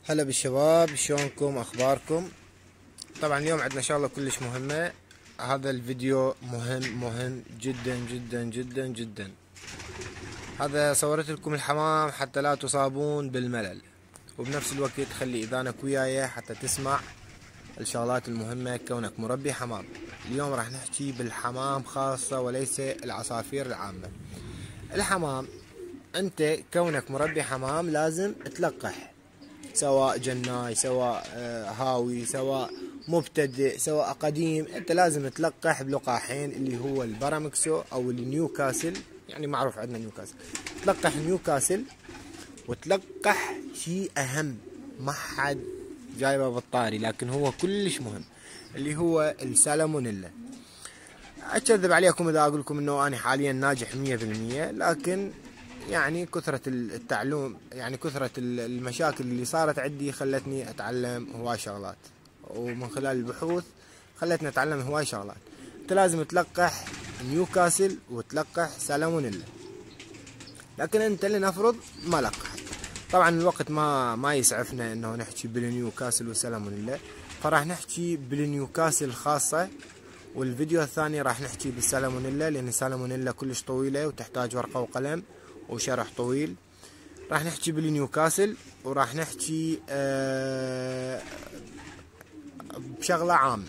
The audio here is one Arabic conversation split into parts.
هلا بالشباب، شلونكم؟ اخباركم؟ طبعا اليوم عندنا شغله كلش مهمه. هذا الفيديو مهم جدا جدا جدا جدا. هذا صورت لكم الحمام حتى لا تصابون بالملل، وبنفس الوقت خلي اذانك وياي حتى تسمع الشغلات المهمه كونك مربي حمام. اليوم راح نحكي بالحمام خاصه وليس العصافير العامه. الحمام، انت كونك مربي حمام لازم تلقح، سواء جناي، سواء هاوي، سواء مبتدئ، سواء قديم. انت لازم تلقح بلقاحين، اللي هو البرامكسو او النيوكاسل، يعني معروف عندنا نيوكاسل. تلقح نيوكاسل، وتلقح شيء اهم ما حد جايبه بالطاري لكن هو كلش مهم، اللي هو السالمونيلا. اكذب عليكم اذا اقول لكم انه انا حاليا ناجح 100%، لكن يعني كثرة التعلم، يعني كثرة المشاكل اللي صارت عندي خلتني اتعلم هواي شغلات، ومن خلال البحوث خلتني اتعلم هواي شغلات. انت لازم تلقح نيوكاسل وتلقح سالمونيلا، لكن انت لنفرض ما لقحت. طبعا الوقت ما يسعفنا انه نحكي بالنيوكاسل والسالمونيلا، فراح نحكي بالنيوكاسل خاصة، والفيديو الثاني راح نحكي بالسالمونيلا، لان السالمونيلا كلش طويلة وتحتاج ورقة وقلم وشرح طويل. راح نحكي بالنيوكاسل، وراح نحكي بشغلة عامة.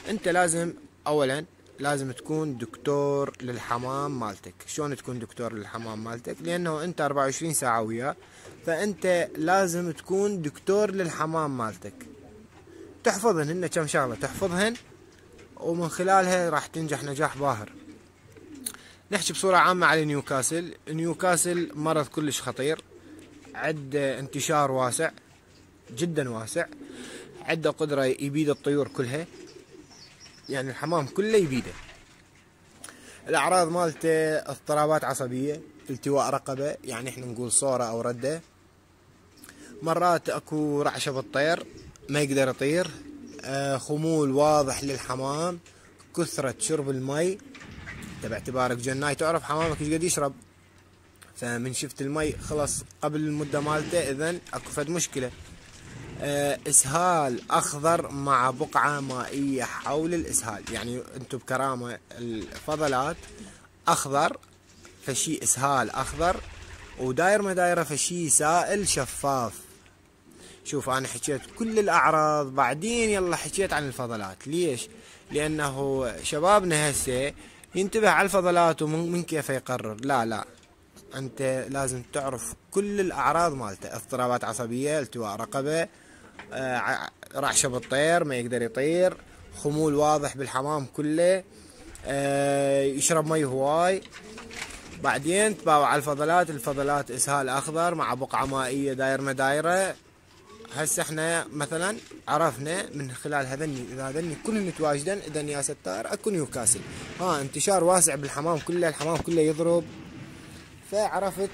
انت لازم اولا لازم تكون دكتور للحمام مالتك. شلون تكون دكتور للحمام مالتك؟ لانه انت 24 ساعة وياه، فانت لازم تكون دكتور للحمام مالتك. تحفظهن، هن كم شغلة تحفظهن، ومن خلالها راح تنجح نجاح باهر. نحكي بصورة عامة على نيوكاسل. نيوكاسل مرض كلش خطير، عنده انتشار واسع جدا واسع، عنده قدرة يبيد الطيور كلها، يعني الحمام كله يبيده. الأعراض مالته اضطرابات عصبية، التواء رقبة، يعني احنا نقول صورة أو ردة. مرات اكو رعشة بالطير ما يقدر يطير. خمول واضح للحمام، كثرة شرب المي. انت باعتبارك جناي تعرف حمامك ايش قد يشرب، فمن شفت المي خلص قبل المدة مالته، اذا اكو فد مشكلة. اسهال اخضر مع بقعة مائية حول الاسهال، يعني انتو بكرامة الفضلات اخضر، فشي اسهال اخضر، وداير ما دايرة فشي سائل شفاف. شوف انا حكيت كل الاعراض، بعدين يلا حكيت عن الفضلات. ليش؟ لانه شبابنا هسه ينتبه على الفضلات ومن كيف يقرر. لا، انت لازم تعرف كل الاعراض مالته: اضطرابات عصبية، التواء رقبة، رعشة بالطير ما يقدر يطير، خمول واضح بالحمام كله، يشرب مي هواي. بعدين تباوع على الفضلات اسهال اخضر مع بقعة مائية داير ما دايرة. هسه احنا مثلا عرفنا من خلال هذني كلهم متواجدين، اذا يا ستار اكو نيوكاسل. انتشار واسع بالحمام كله، الحمام كله يضرب، فعرفت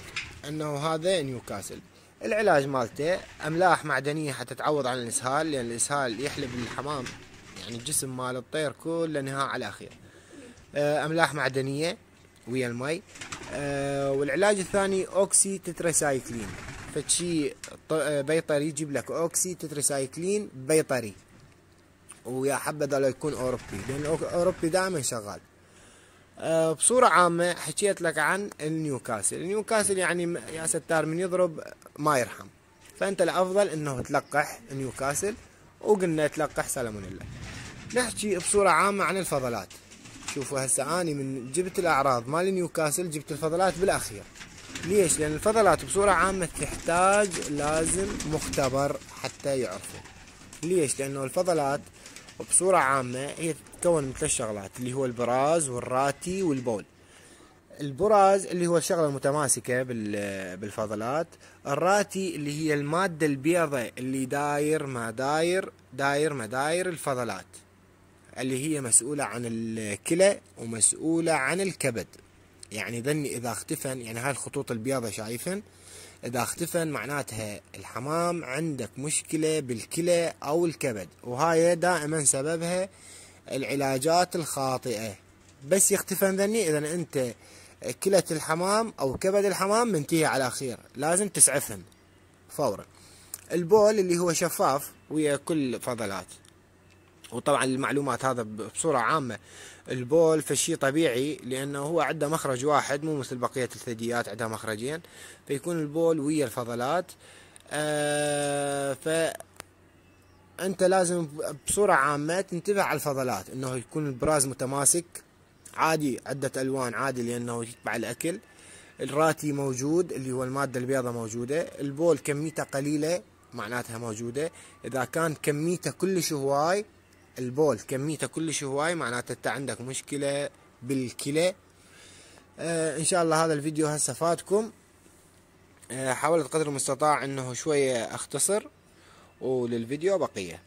انه هذا نيوكاسل. العلاج مالته املاح معدنيه حتى تعوض عن الاسهال، لان الاسهال يحلب الحمام، يعني الجسم مال الطير كله نهاء على الاخير. املاح معدنيه ويا المي. والعلاج الثاني اوكسي تتراسايكلين، فشي بيطري يجيب لك اوكسي تتراسايكلين بيطري، ويا حبذا لو يكون اوروبي، لان الاوروبي دائما شغال. بصورة عامة حكيت لك عن النيوكاسل يعني يا ستار من يضرب ما يرحم، فانت الافضل انه تلقح نيوكاسل، وقلنا تلقح سالمونيلا. نحكي بصورة عامة عن الفضلات. شوفوا هسه اني من جبت الاعراض مال نيوكاسل جبت الفضلات بالاخير. ليش؟ لان الفضلات بصورة عامة تحتاج لازم مختبر حتى يعرفوا. ليش؟ لانه الفضلات بصورة عامة هي تتكون من 3 شغلات، اللي هو البراز والراتي والبول. البراز اللي هو الشغلة المتماسكة بالفضلات، الراتي اللي هي المادة البيضاء اللي داير ما داير الفضلات، اللي هي مسؤولة عن الكلى ومسؤولة عن الكبد. يعني ذني اذا اختفن، يعني هاي الخطوط البيضاء شايفن، اذا اختفن معناتها الحمام عندك مشكلة بالكلى او الكبد، وهاي دائما سببها العلاجات الخاطئة. بس يختفن ذني، اذا انت كلى الحمام او كبد الحمام منتهي على خير، لازم تسعفهن فورا. البول اللي هو شفاف ويا كل فضلات. وطبعا المعلومات هذا بصورة عامة، البول فشي طبيعي لأنه هو عنده مخرج واحد، مو مثل بقية الثدييات عندها مخرجين، فيكون البول ويا الفضلات. فأنت لازم بصورة عامة تنتبه على الفضلات، إنه يكون البراز متماسك عادي، عدة ألوان عادي لأنه يتبع الأكل. الراتي موجود اللي هو المادة البيضاء موجودة. البول كميته قليلة معناتها موجودة. إذا كان كميته كلش هواي، البول كميته كلش هواي معناته انت عندك مشكلة بالكلى. ان شاء الله هذا الفيديو هسه فاتكم. حاولت قدر المستطاع انه شوية اختصر، وللفيديو بقية.